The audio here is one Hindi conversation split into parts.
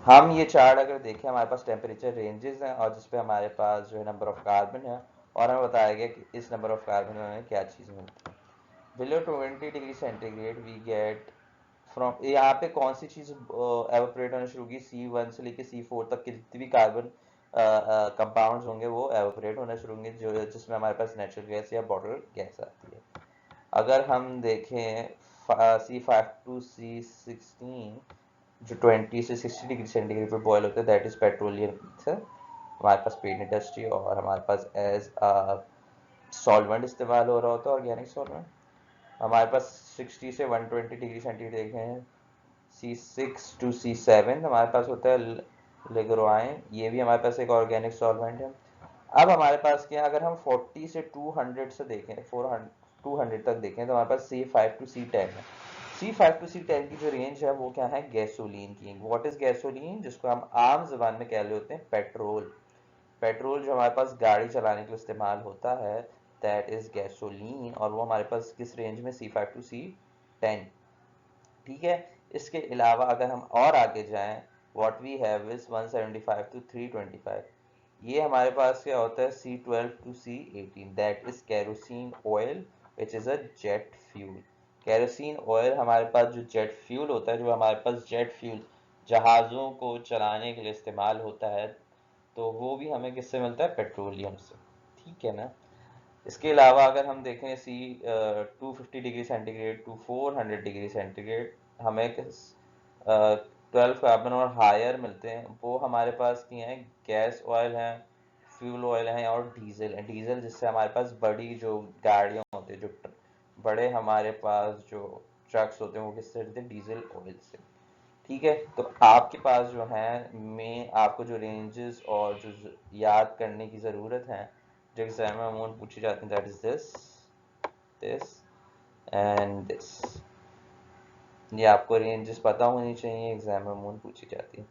हम ये चार्ट अगर देखें, हमारे पास टेम्परेचर रेंजेस हैं और जिसपे हमारे पास जो है नंबर ऑफ कार्बन है, और हमें बताया गया कि इस नंबर ऑफ कार्बन में हमें क्या चीज़ मिलती है। Below 20 degree centigrade we get from, यहाँ पे कौन सी चीज़ एवोपरेट होना शुरू होगी, C1 से लेके C4 तक के जितने भी कार्बन कंपाउंड्स होंगे वो एवोपरेट होना शुरू होंगे, जो जिसमें हमारे पास नेचुरल गैस या बॉटल गैस आती है। अगर हम देखें C5 to C16 जो 20 से 60 डिग्री सेंटीग्रेड पे बॉयल होते हैं, दैट इज पेट्रोलियम ईथर। हमारे पास पेंट इंडस्ट्री और हमारे पास एज सॉल्वेंट इस्तेमाल हो रहा होता है, ऑर्गेनिक सॉल्वेंट। हमारे पास 60 से 120 डिग्री सेंटीग्रेड देखे हैं, C6 to C7 हमारे पास होता है लिग्रोआइन, ये भी हमारे पास एक ऑर्गेनिक सॉल्वेंट है। अब हमारे पास क्या, अगर हम 40 से 200 से देखें, 200 तक देखें, तो हमारे पास C5 to C10 है। C5 to C10 की जो रेंज है वो क्या है, गैसोलीन की। व्हाट इज गैसोलीन, जिसको हम आम जबान में कह लेते हैं पेट्रोल। पेट्रोल जो हमारे पास गाड़ी चलाने के लिए इस्तेमाल होता है, दैट इज गैसोलीन, और वो हमारे पास किस रेंज में, C5 to C10। ठीक है। इसके अलावा अगर हम और आगे जाएं, what we have is 175 to 325। ये हमारे पास क्या होता है, C12 to C18, that is kerosene oil which is a jet fuel. Kerosene oil हमारे पास जो जेट फ्यूल होता है, जो हमारे पास जेट फ्यूल जहाज़ों को चलाने के लिए इस्तेमाल होता है, तो वो भी हमें किससे मिलता है, पेट्रोलियम से। ठीक है ना। इसके अलावा अगर हम देखें C250 degree centigrade to 400 degree centigrade, हमें 12 कार्बन और हायर मिलते हैं। वो हमारे पास क्या हैं, गैस ऑयल हैं, फ्यूल ऑयल हैं और डीजल है। डीजल जिससे हमारे पास बड़ी जो गाड़ियाँ होती है, जो बड़े हमारे पास जो ट्रक्स होते हैं, वो किससे चलते हैं, डीजल ऑयल से। ठीक है। तो आपके पास जो है में आपको जो रेंजेस और जो याद करने की ज़रूरत है, जो एग्जाम में अमूमन पूछी जाती है, that is this and this. ये आपको रेंजेस पता होनी चाहिए, एग्जाम में अमूमन पूछी जाती है।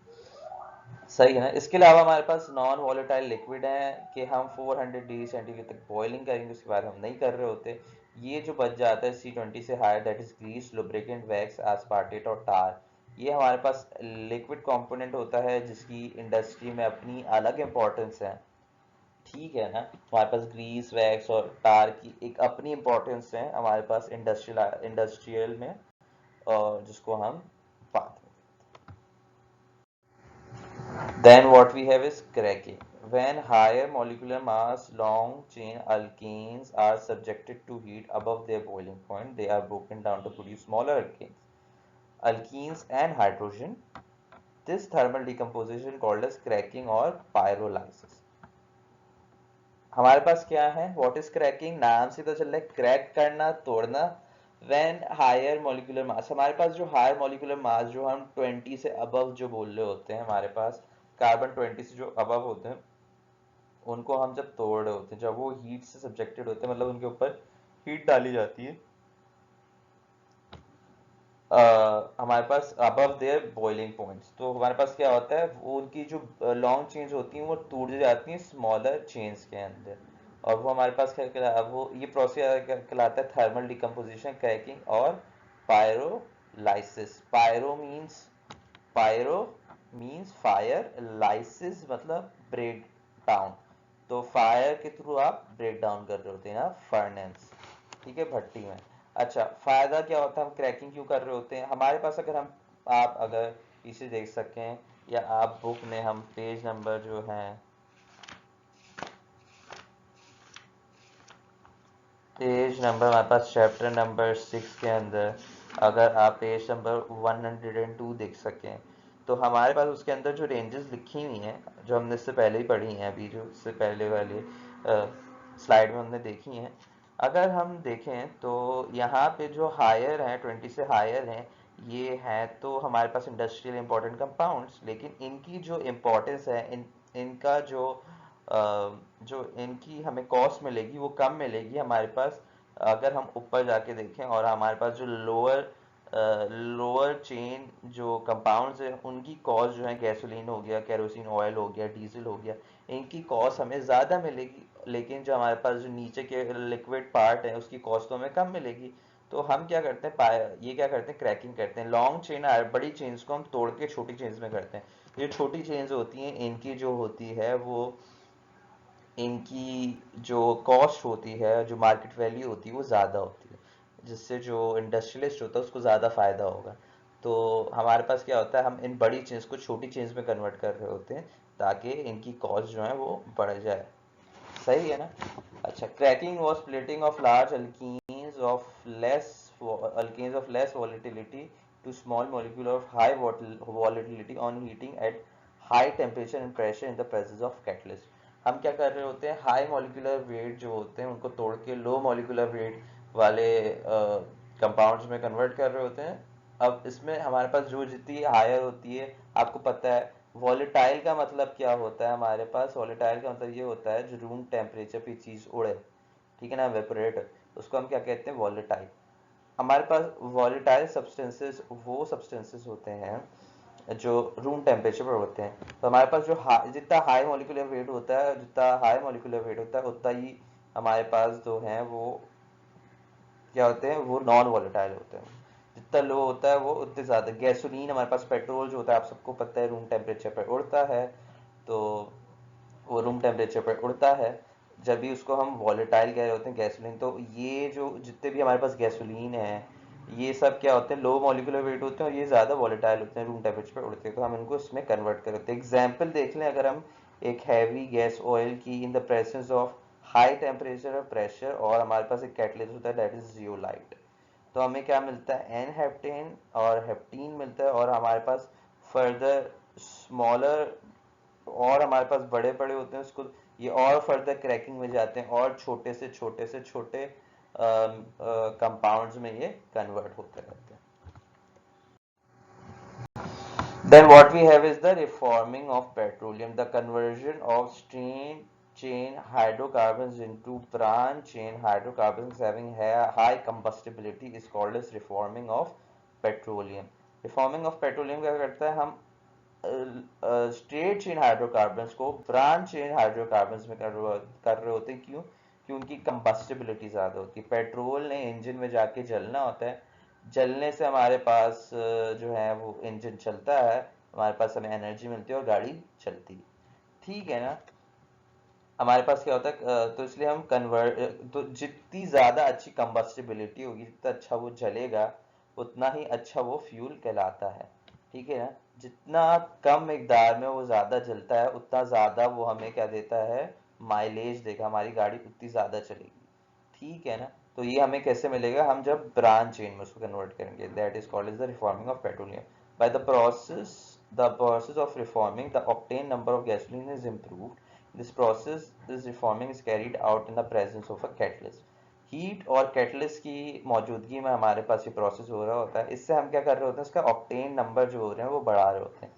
सही है ना। इसके अलावा हमारे पास नॉन वॉलेटाइल लिक्विड है कि हम 400 डिग्री सेंटीग्रेड तक बॉइलिंग करेंगे, उसके बाद हम नहीं कर रहे होते। ये जो बच जाता है C20 से higher, that is grease, lubricant, wax, asphalt और टार। ये हमारे पास लिक्विड कंपोनेंट होता है जिसकी इंडस्ट्री में अपनी अलग इंपॉर्टेंस है। ठीक है ना। हमारे पास ग्रीस, वैक्स और टार की एक अपनी इंपॉर्टेंस है हमारे पास इंडस्ट्रियल में, और जिसको हम बात। Then what we have is cracking. When higher molecular mass long chain alkanes are subjected to heat above their boiling point, they are broken down to produce smaller alkenes and hydrogen. This thermal decomposition called as cracking or pyrolysis. हमारे पास क्या है, व्हाट इज क्रैकिंग, नाम से तो चल रहा है क्रैक करना, तोड़ना। व्हेन हायर मॉलिक्यूलर मास, हमारे पास जो हायर मॉलिक्यूलर मास, जो हम 20 से अबव जो बोल रहे होते हैं, हमारे पास कार्बन 20 से जो अबव होते हैं, उनको हम जब तोड़ रहे होते हैं, जब वो हीट से सब्जेक्टेड होते हैं, मतलब उनके ऊपर हीट डाली जाती है, हमारे पास अबव देयर बॉइलिंग पॉइंट्स, तो हमारे पास क्या होता है, वो उनकी जो लॉन्ग चेन्स होती हैं वो टूट जाती हैं स्मॉलर चेन्स के अंदर, और वो हमारे पास क्या कहलाता है, वो ये प्रोसेस कहलाता है थर्मल डिकम्पोजिशन, क्रैकिंग और pyrolysis. Pyro means fire, lysis मतलब ब्रेक डाउन। तो फायर के थ्रू आप ब्रेक डाउन कर रहे होते हैं ना, फर्नेस। ठीक है, भट्टी में। अच्छा, फायदा क्या होता है, हम क्रैकिंग क्यों कर रहे होते हैं, हमारे पास अगर हम, आप अगर इसे देख सकें, या आप बुक में हम पेज नंबर जो है, पेज नंबर हमारे पास चैप्टर नंबर 6 के अंदर, अगर आप पेज नंबर 102 देख सकें, तो हमारे पास उसके अंदर जो रेंजेस लिखी हुई हैं, जो हमने इससे पहले ही पढ़ी हैं, अभी जो इससे पहले वाले स्लाइड में हमने देखी हैं, अगर हम देखें तो यहाँ पे जो हायर हैं, 20 से हायर हैं, ये हैं तो हमारे पास इंडस्ट्रियल इंपॉर्टेंट कंपाउंड्स, लेकिन इनकी जो इम्पोर्टेंस है, इनका जो इनकी हमें कॉस्ट मिलेगी वो कम मिलेगी हमारे पास, अगर हम ऊपर जाके देखें, और हमारे पास जो लोअर चेन जो कंपाउंड्स हैं, उनकी कॉस्ट जो है, गैसोलीन हो गया, केरोसिन ऑयल हो गया, डीजल हो गया, इनकी कॉस्ट हमें ज़्यादा मिलेगी, लेकिन जो हमारे पास जो नीचे के लिक्विड पार्ट है उसकी कॉस्ट तो हमें कम मिलेगी। तो हम क्या करते हैं, ये क्या करते हैं, क्रैकिंग करते हैं। लॉन्ग चेन, बड़ी चेन्स को हम तोड़ के छोटी चेन्स में करते हैं। ये छोटी चेन्स होती हैं, इनकी जो होती है वो, इनकी जो कॉस्ट होती है, जो मार्केट वैल्यू होती है वो ज़्यादा होती है, जिससे जो इंडस्ट्रियलिस्ट होता है उसको ज़्यादा फ़ायदा होगा। तो हमारे पास क्या होता है, हम इन बड़ी चेन्स को छोटी चेन्स में कन्वर्ट कर रहे होते हैं ताकि इनकी कॉस्ट जो है वो बढ़ जाए। सही है ना। अच्छा, cracking was splitting of large alkenes of less volatility to small molecule of high volatility on heating at high temperature and pressure in the presence of catalyst. हम क्या कर रहे होते हैं, हाई मॉलिक्यूलर वेट जो होते हैं उनको तोड़ के लो मॉलिक्यूलर वेट वाले कंपाउंड्स में कन्वर्ट कर रहे होते हैं। अब इसमें हमारे पास जो जितनी हायर होती है, आपको पता है वॉलेटाइल का मतलब क्या होता है, हमारे पास वॉलेटाइल का मतलब ये होता है जो रूम टेम्परेचर पे चीज उड़े, ठीक है ना, वेपोरेट, उसको हम क्या कहते हैं, वॉलेटाइल। हमारे पास वॉलेटाइल सब्सटेंसेस वो सब्सटेंसेस होते हैं जो रूम टेम्परेचर पर होते हैं। तो हमारे पास जो जितना हाई मॉलिक्यूलर वेट होता है, जितना हाई मॉलिक्यूलर वेट होता है उतना ही हमारे पास जो है वो क्या होते हैं, वो नॉन वॉलेटाइल होते हैं। जितना लो होता है वो उतने ज़्यादा। गैसोलीन, हमारे पास पेट्रोल जो होता है आप सबको पता है रूम टेम्परेचर पर उड़ता है, तो वो रूम टेम्परेचर पर उड़ता है जब भी उसको हम वॉलेटाइल कह रहे होते हैं, गैसोलीन। तो ये जो जितने भी हमारे पास गैसोलीन है, ये सब क्या होते हैं, लो मॉलिक्यूलर वेट होते हैं और ये ज़्यादा वॉलेटाइल होते हैं, रूम टेम्परेचर पर उड़ते हैं, तो हम इनको इसमें कन्वर्ट करते हैं। एग्जाम्पल देख लें, अगर हम एक हैवी गैस ऑयल की इन the presence of high temperature और प्रेशर, और हमारे पास एक कैटलिस्ट होता है दैट इज जियोलाइट, तो हमें क्या मिलता है, एन हेप्टेन और हेप्टीन मिलता है। और हमारे पास फर्दर स्मॉलर, और हमारे पास बड़े बड़े होते हैं उसको, ये और फर्दर क्रैकिंग में जाते हैं और छोटे से छोटे से छोटे कंपाउंड्स में ये कन्वर्ट होते रहते हैं। Then what we have is the reforming of petroleum, the conversion of straight chain hydrocarbons into branch chain hydrocarbons having high combustibility is called as reforming of petroleum. Reforming of petroleum क्या करता है, हम स्ट्रेट चेन हाइड्रोकार्बन्स को ब्रांच चेन हाइड्रोकार्बन्स में कर रहे होते हैं। क्यों? कि उनकी कंबस्टिबिलिटी ज़्यादा होती है। पेट्रोल ने इंजन में जाके जलना होता है, जलने से हमारे पास जो है वो इंजन चलता है, हमारे पास हमें एनर्जी मिलती है और गाड़ी चलती है, ठीक है ना। हमारे पास क्या होता है, तो इसलिए हम कन्वर्ट, तो जितनी ज़्यादा अच्छी कंबस्टिबिलिटी होगी, जितना अच्छा वो जलेगा, उतना ही अच्छा वो फ्यूल कहलाता है, ठीक है ना। जितना कम मिकदार में वो ज़्यादा जलता है, उतना ज़्यादा वो हमें क्या देता है, माइलेज देगा, हमारी गाड़ी उतनी ज़्यादा चलेगी, ठीक है ना। तो ये हमें कैसे मिलेगा, हम जब ब्रांच चेन में उसको कन्वर्ट करेंगे, that is called is the reforming of petroleum. By the process of reforming the octane number of gasoline is improved. This reforming is carried out in the presence of a catalyst. Heat और कैटलिस्ट की मौजूदगी में हमारे पास ये प्रोसेस हो रहा होता है। इससे हम क्या कर रहे होते हैं, उसका ऑक्टेन नंबर जो हो रहे हैं वो बढ़ा रहे होते हैं।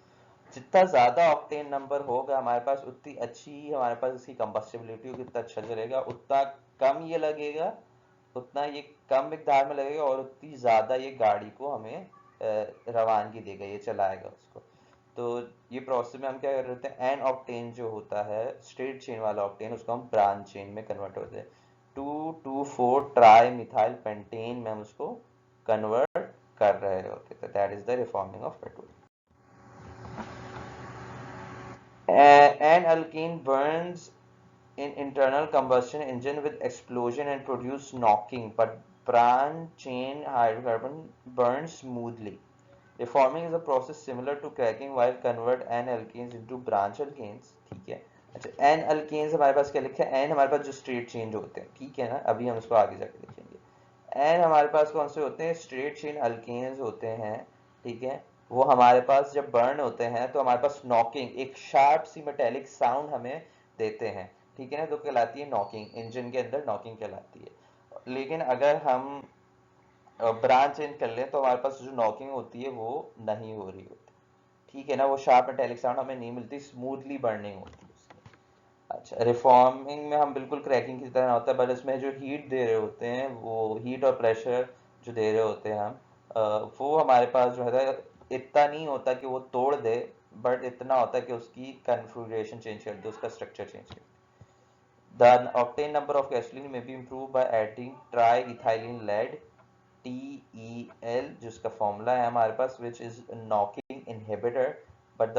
जितना ज़्यादा ऑक्टेन नंबर होगा हमारे पास, उतनी अच्छी हमारे पास इसकी कंबस्टिबिलिटी होगी, उतना अच्छा चलेगा, उतना कम ये लगेगा, उतना ये कम मिकदार में लगेगा, और उतनी ज़्यादा ये गाड़ी को हमें रवानगी देगा, ये चलाएगा उसको। तो ये प्रोसेस में हम क्या कर रहे होते हैं, एन ऑक्टेन जो होता है स्ट्रेट चेन वाला ऑक्टेन, उसको हम ब्रांच चेन में कन्वर्ट होते हैं। 2,2,4 ट्राई मिथाइल पेंटेन में हम उसको कन्वर्ट कर रहे होते हैं। That is the reforming of petrol. An alkene burns in internal combustion engine with explosion and produce knocking, but branch chain hydrocarbon burns smoothly. Reforming is a process similar to cracking while convert N alkenes into branch alkenes, ठीक है। अच्छा, N alkenes हमारे पास क्या लिखा है, N हमारे पास जो स्ट्रेट चेंज होते हैं, ठीक है ना, अभी हम इसको आगे जाके देखेंगे। N हमारे पास कौन से होते हैं, स्ट्रेट चेन अल्केन्स होते हैं, ठीक है। वो हमारे पास जब बर्न होते हैं तो हमारे पास नॉकिंग, एक शार्प सी मेटेलिक साउंड हमें देते हैं, ठीक है ना, तो कहलाती है नॉकिंग, इंजन के अंदर नॉकिंग कहलाती है। लेकिन अगर हम ब्रांच इन कर लें तो हमारे पास जो नॉकिंग होती है वो नहीं हो रही होती, ठीक है ना, वो शार्प मेटेलिक साउंड हमें नहीं मिलती, स्मूथली बर्निंग होती है उसकी। अच्छा, रिफॉर्मिंग में हम बिल्कुल क्रैकिंग की तरह होता है, बट इसमें जो हीट दे रहे होते हैं, वो हीट और प्रेशर जो दे रहे होते हैं हम, वो हमारे पास जो है इतना नहीं होता कि वो तोड़ दे, बट इतना होता है कि उसकी कन्फिग्रेशन चेंज कर दे, उसका स्ट्रक्चर चेंज कर दे। The octane number of gasoline may be improved by adding triethylene lead TEL जिसका फॉर्मूला है हमारे पास, which is knocking inhibitor, but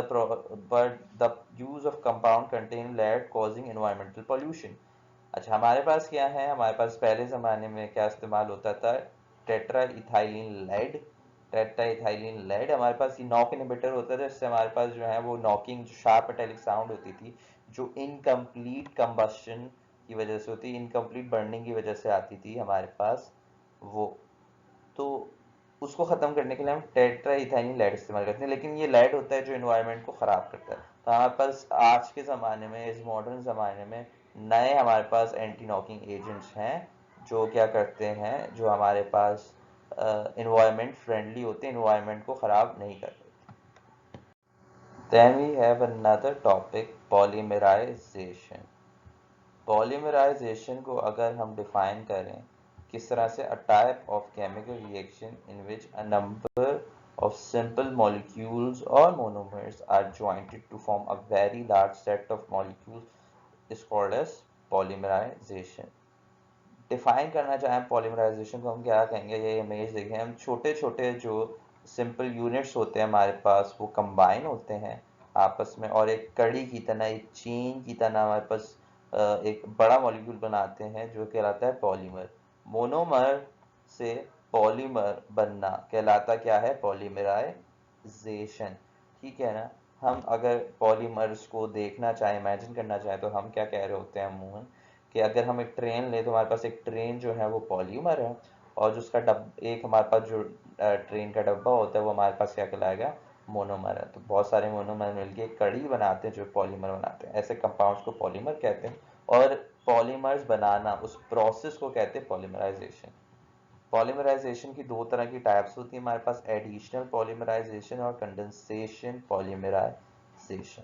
the use of compound contain lead causing environmental pollution। अच्छा, हमारे पास क्या है, हमारे पास पहले ज़माने में क्या इस्तेमाल होता था, tetra ethylene lead. Tetra ethylene lead हमारे पास ये नॉक इनहिबिटर होता था, इससे हमारे पास जो है वो नॉकिंग, जो शार्प मेटेलिक साउंड होती थी, जो इनकम्प्लीट कंबशन की वजह से होती, इनकम्प्लीट बर्निंग की वजह से आती थी हमारे पास वो, तो उसको ख़त्म करने के लिए हम टेट्रा इथाइलिन लेड इस्तेमाल करते हैं। लेकिन ये लेड होता है जो इन्वायरमेंट को ख़राब करता है। तो हमारे पास आज के ज़माने में, इस मॉडर्न ज़माने में नए हमारे पास एंटी नॉकिंग एजेंट्स हैं जो क्या करते हैं, जो हमारे पास इन्वायरमेंट फ्रेंडली होते हैं, इन्वायरमेंट को ख़राब नहीं करते। Then we have another topic, polymerization। Polymerisation को अगर हम डिफाइन करें किस तरह से, a type of chemical reaction in which a number of simple molecules or monomers are joined to form a very large set of molecules is called as polymerization। Define करना चाहें पॉलीमराइजेशन को, हम क्या कहेंगे, ये इमेज देखें, हम छोटे छोटे जो सिंपल यूनिट्स होते हैं हमारे पास वो कंबाइन होते हैं आपस में, और एक कड़ी की तरह, एक चेन की तरह हमारे पास एक बड़ा मॉलिक्यूल बनाते हैं जो कहलाता है पॉलीमर। मोनोमर से पॉलीमर बनना कहलाता क्या है, पॉलीमराइजेशन। ठीक है ना। हम अगर पॉलीमर्स को देखना चाहें, इमेजिन करना चाहें, तो हम क्या कह रहे होते हैं अमूमन, कि अगर हम एक ट्रेन ले तो हमारे पास एक ट्रेन जो है वो पॉलीमर है, और जो उसका एक हमारे पास जो ट्रेन का डब्बा होता है वो हमारे पास क्या कहलाएगा, मोनोमर है। तो बहुत सारे मोनोमर मिलके एक कड़ी बनाते हैं जो पॉलीमर बनाते हैं, ऐसे कंपाउंड्स को पॉलीमर कहते हैं। और पॉलीमर्स बनाना, उस प्रोसेस को कहते हैं पॉलीमराइजेशन। पॉलीमराइजेशन की दो तरह की टाइप्स होती है हमारे पास, एडिशनल पॉलीमराइजेशन और कंडेंसेशन पॉलीमराइजेशन।